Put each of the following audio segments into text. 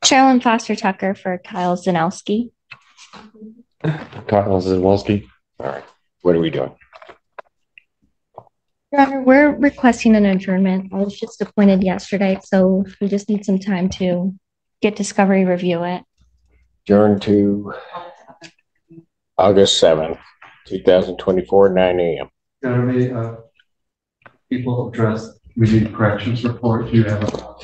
Sherilyn Foster Tucker for Kyle Zanowski. Kyle Zawolski. All right. What are we doing? Your Honor, we're requesting an adjournment. I was just appointed yesterday, so we just need some time to get discovery, review it. Adjourn to August 7th, 2024, 9 a.m. Jeremy, people address, we need corrections report. Do you have a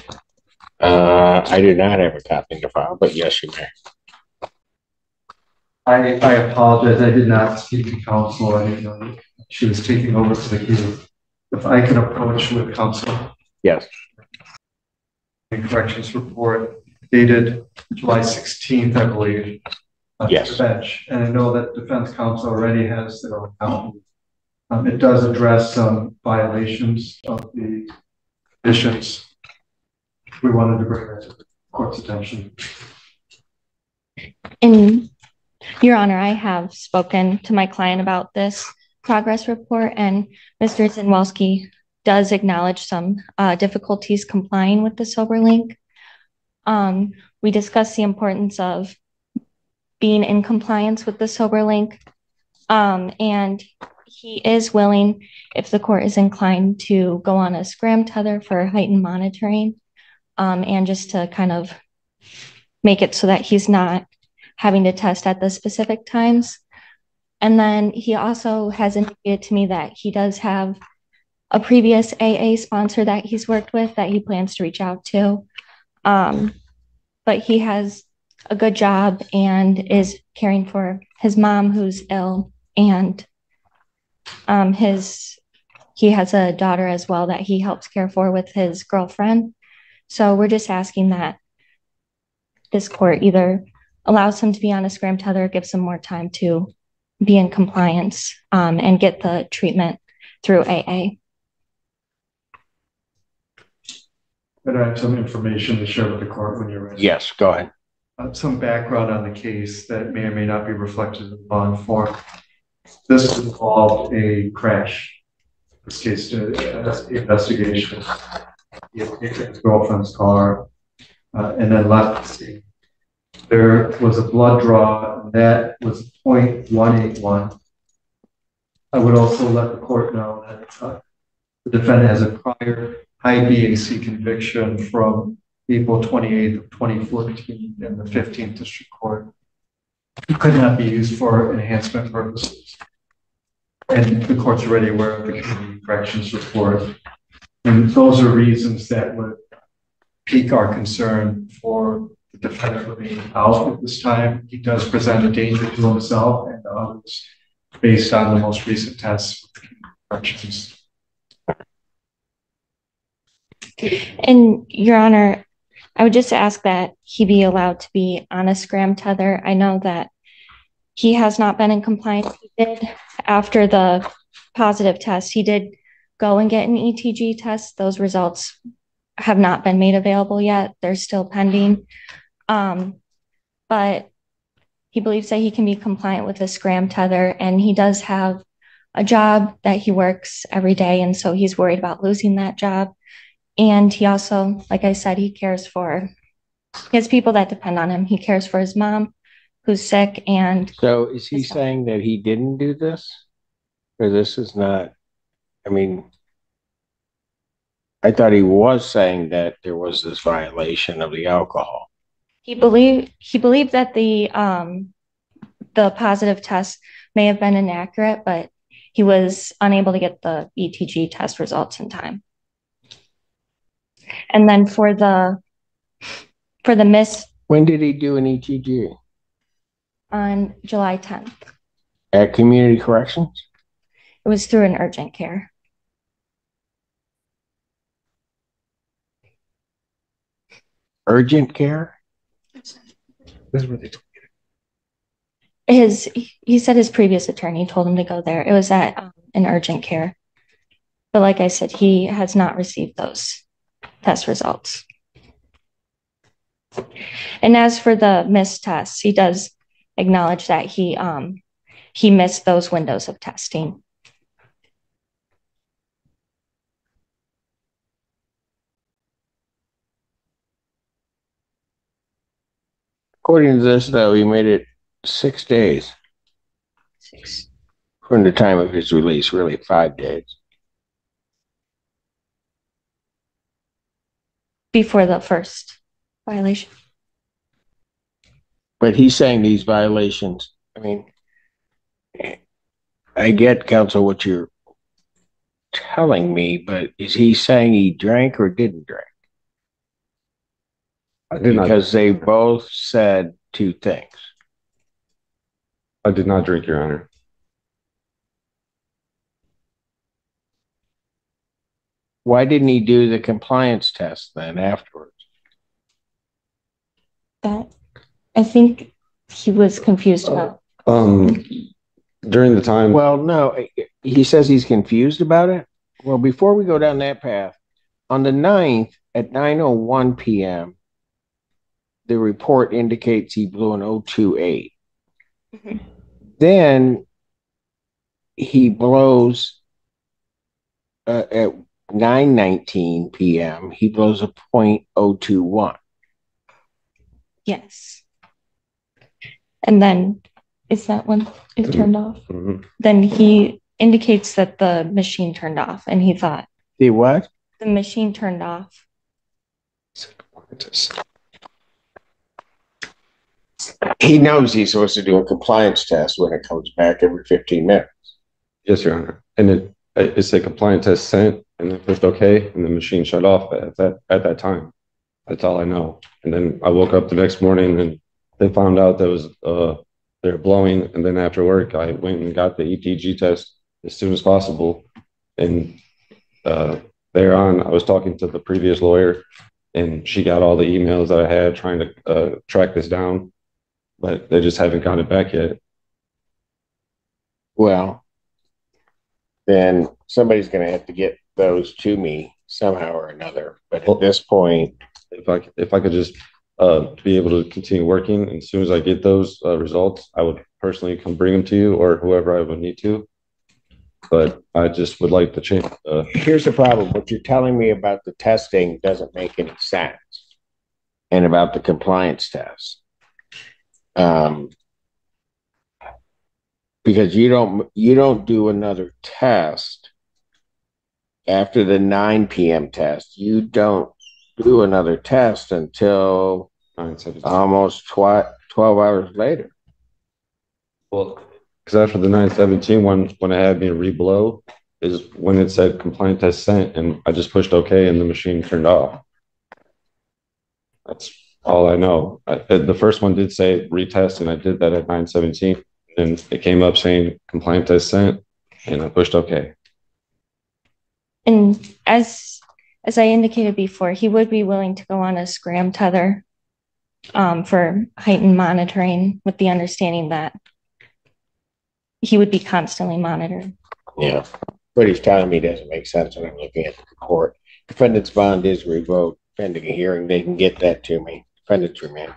I do not have a copy in the file, but yes, you may. I apologize. I did not speak to counsel. I didn't know she was taking over for the case. If I can approach with counsel. Yes. Corrections report dated July 16th, I believe. Yes. To the bench. And I know that defense counsel already has their own copy. It does address some violations of the conditions. We wanted to bring that to the court's attention. And Your Honor, I have spoken to my client about this progress report, and Mr. Zanowski does acknowledge some difficulties complying with the sober link. We discussed the importance of being in compliance with the sober link, and he is willing, if the court is inclined, to go on a scram tether for heightened monitoring, and just to kind of make it so that he's not having to test at the specific times. And then he also has indicated to me that he does have a previous AA sponsor that he's worked with that he plans to reach out to. But he has a good job and is caring for his mom who's ill, and he has a daughter as well that he helps care for with his girlfriend. So we're just asking that this court either allows him to be on a scram tether, gives him more time to be in compliance, and get the treatment through AA. But I have some information to share with the court when you're ready. Yes, go ahead. Some background on the case that may or may not be reflected in the bond form. This involved a crash. This case, investigation. He had taken his girlfriend's car and then left the scene. There was a blood draw, and that was 0.181. I would also let the court know that the defendant has a prior high BAC conviction from April 28th of 2014 in the 15th District Court. It could not be used for enhancement purposes. And the court's already aware of the community corrections report. And those are reasons that would pique our concern for the defendant remaining out at this time. He does present a danger to himself and others based on the most recent tests with the corrections. And Your Honor, I would just ask that he be allowed to be on a scram tether. I know that he has not been in compliance. He did, after the positive test, he did go and get an ETG test. Those results have not been made available yet. They're still pending. But he believes that he can be compliant with a scram tether, and he does have a job that he works every day, and so he's worried about losing that job. And he also, like I said, he has people that depend on him. He cares for his mom who's sick. And so is he saying that he didn't do this? Or this is not, I mean, I thought he was saying that there was this violation of the alcohol. He believed that the positive test may have been inaccurate, but he was unable to get the ETG test results in time. And then for the miss. When did he do an ETG? On July 10th. At Community Corrections? It was through an urgent care. Urgent care? That's what they told me. He said his previous attorney told him to go there. It was at an urgent care. But like I said, he has not received those test results. And as for the missed tests, he does acknowledge that he missed those windows of testing. According to this, though, he made it 6 days 6 from the time of his release, really 5 days. before the first violation. But he's saying these violations, I mean, I get, counsel, what you're telling me, but is he saying he drank or didn't drink? I did not. Because they both said two things. I did not drink, Your Honor. Why didn't he do the compliance test then afterwards? That I think he was confused about. During the time. Well, no, he says he's confused about it. Well, before we go down that path, on the 9th at 9:01 p.m., the report indicates he blew an 028. Mhm. Then he blows at 9:19 p.m., he blows a .021. Yes. And then is that when it turned off? Mhm. Then he indicates that the machine turned off and he thought The what? the machine turned off. He knows he's supposed to do a compliance test when it comes back every 15 minutes. Yes, Your Honor. And it's a compliance test sent, and then pushed OK, and the machine shut off at that time. That's all I know. And then I woke up the next morning, and they found out that was they're blowing. And then after work, I went and got the ETG test as soon as possible. And thereon, I was talking to the previous lawyer, and she got all the emails that I had trying to track this down, but they just haven't got it back yet. Well, then somebody's going to have to get those to me somehow or another. But at this point, if I could just be able to continue working, and as soon as I get those results, I would personally come bring them to you or whoever I would need to. But I just would like to change. Here's the problem. What you're telling me about the testing doesn't make any sense, and about the compliance test. Because you don't do another test after the 9 p.m. test. You don't do another test until almost 12 hours later. Well, because after the 9/17 one, when I had me reblow, is when it said compliance test sent, and I just pushed OK, and the machine turned off. That's all I know. The first one did say retest, and I did that at 9/17, and it came up saying compliance test sent, and I pushed OK. And as I indicated before, he would be willing to go on a scram tether for heightened monitoring, with the understanding that he would be constantly monitored. Yeah. What he's telling me doesn't make sense when I'm looking at the report. Defendant's bond is revoked pending a hearing. They can get that to me. Defendant's remand.